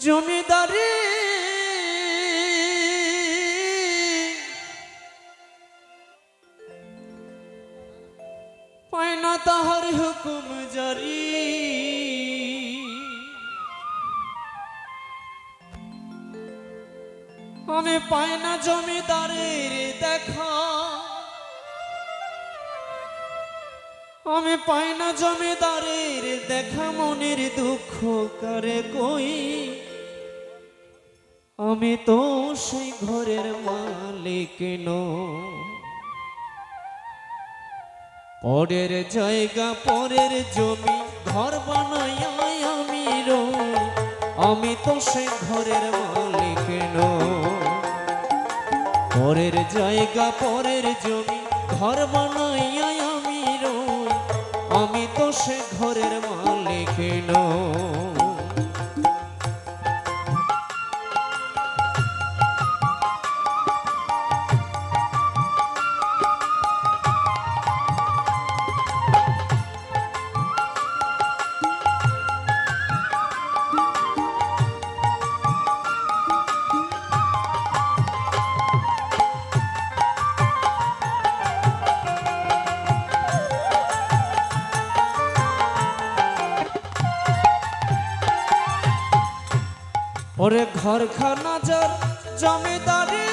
জমিদারি পায় না তাহার হুকুম জারি, আমি পাই না জমিদারের দেখা, আমি পাই না জমিদারের দেখা, মনের দুঃখ করে কই, আমি তো সেই ঘরের মালিক নই। পরের জায়গা পরের জমি ঘর বানাই আমি রই, আমি তো সেই ঘরের মালিক নই। পরের জায়গা পরের জমি ঘর বানাই আমি রই, আমি তো সে ঘরের মালিক নই। ওরে ঘরখানা যার জমিদারি,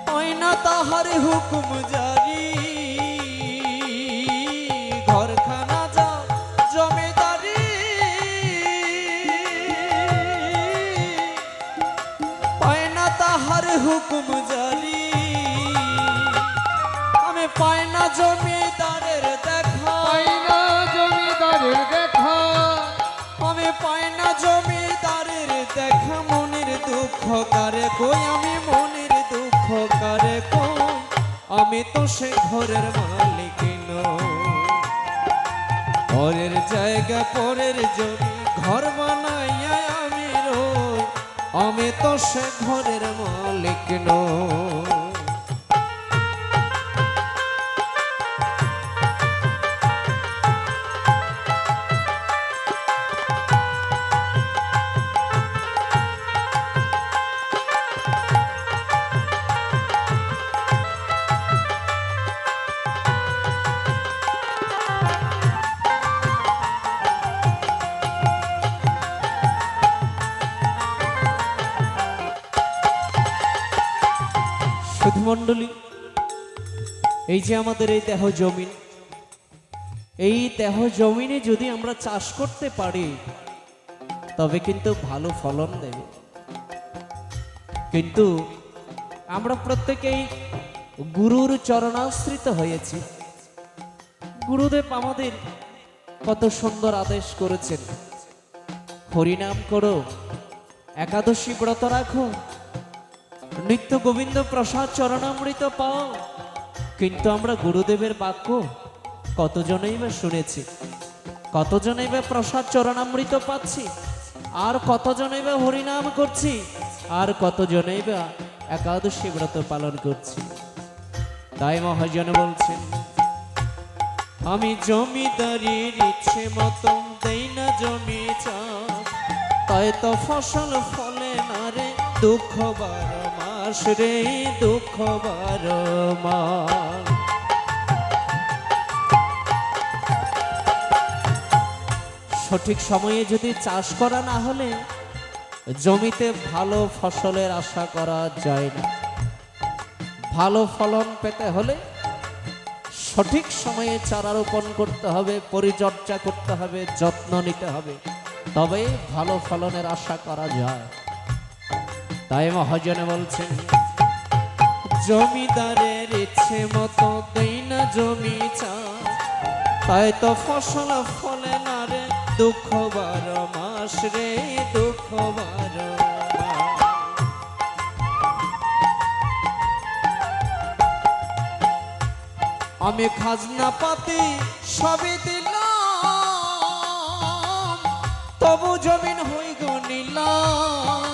হয় না তাহার হুকুম জারি, ঘরখানা যার জমিদারি, হয় না তাহার হুকুম জারি, আমি পাই না জমিদারের দেখা, আমি পাই না জমিদারের দেখা, মনের দুঃখ কারে কই, আমি মনের দুঃখ কারে কই, আমি তো সে ঘরের মালিক নই। পরের জায়গা পরের জমি ঘর বানাইয়া আমি রই, আমি তো সে ঘরের মালিক নই। সুধীমণ্ডলী, এই যে আমাদের এই দেহ জমিন, এই দেহ জমিনে যদি আমরা চাষ করতে পারি তবে কিন্তু ভালো ফলন দেবে। কিন্তু আমরা প্রত্যেকেই গুরুর চরণাশ্রিত হয়েছি। গুরুদেব আমাদের কত সুন্দর আদেশ করেছেন, হরিনাম করো, একাদশী ব্রত রাখো, নিত্য গোবিন্দ প্রসাদ চরণামৃত পাও। কিন্তু আমরা গুরুদেবের বাক্য কতজনেই বা শুনেছি, কতজনেই বা প্রসাদ চরণামৃত পাচ্ছি, আর কতজনেই বা হরিনাম করছি, আর কতজনেই বা একাদশী ব্রত পালন করছি। তাই মহাজন বলছেন, আমি জমিদারির ইচ্ছে মতো দেই না জমি চাষ, তাই তো ফসল ফলে না রে দুঃখ 12 মাস রে, দুঃখ 12 মাস। সঠিক সময়ে যদি চাষ করা না হলে জমিতে ভালো ফসলের আশা করা যায় না। ভালো ফলন পেতে হলে সঠিক সময়ে চারা রোপণ করতে হবে, পরিচর্যা করতে হবে, যত্ন নিতে হবে, তবেই ভালো ফলনের আশা করা যায়। তাই মহাজনে বলছেন, জমিদারের ইচ্ছে মতো দেই না জমি চাষ, তাই তো ফসল ফলে না রে দুঃখ 12 মাস রে, দুঃখ 12 মাস। আমি খাজনা পাতি সবই দিলাম, তবু জমিন হই গো নিলাম।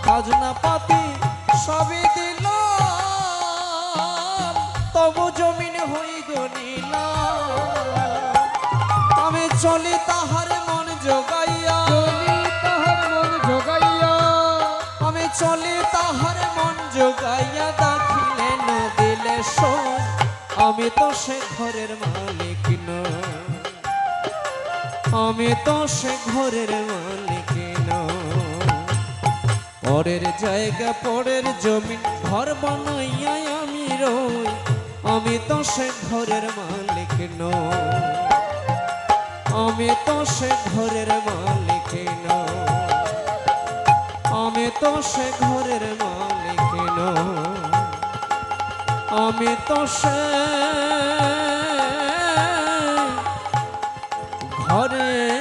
খাজনা পাতি সবই দিলাম, তবু জমিন হই গো গুনিলা আমি চলি তাহার মন জোগাইয়া আমি চলি তাহার মন জোগাইয়া দাখিলে না দিলে শোন আমি তো সে ঘরের মালিক নই আমি তো সে ঘরের মালিক নই পরের জায়গা পরের জমি ঘর বানাইয়া আমি রই আমি তো সে ঘরের মালিক নই আমি তো সে ঘরের মালিক নই আমি তো সে ঘরের মালিক নই আমি তো সে ঘরে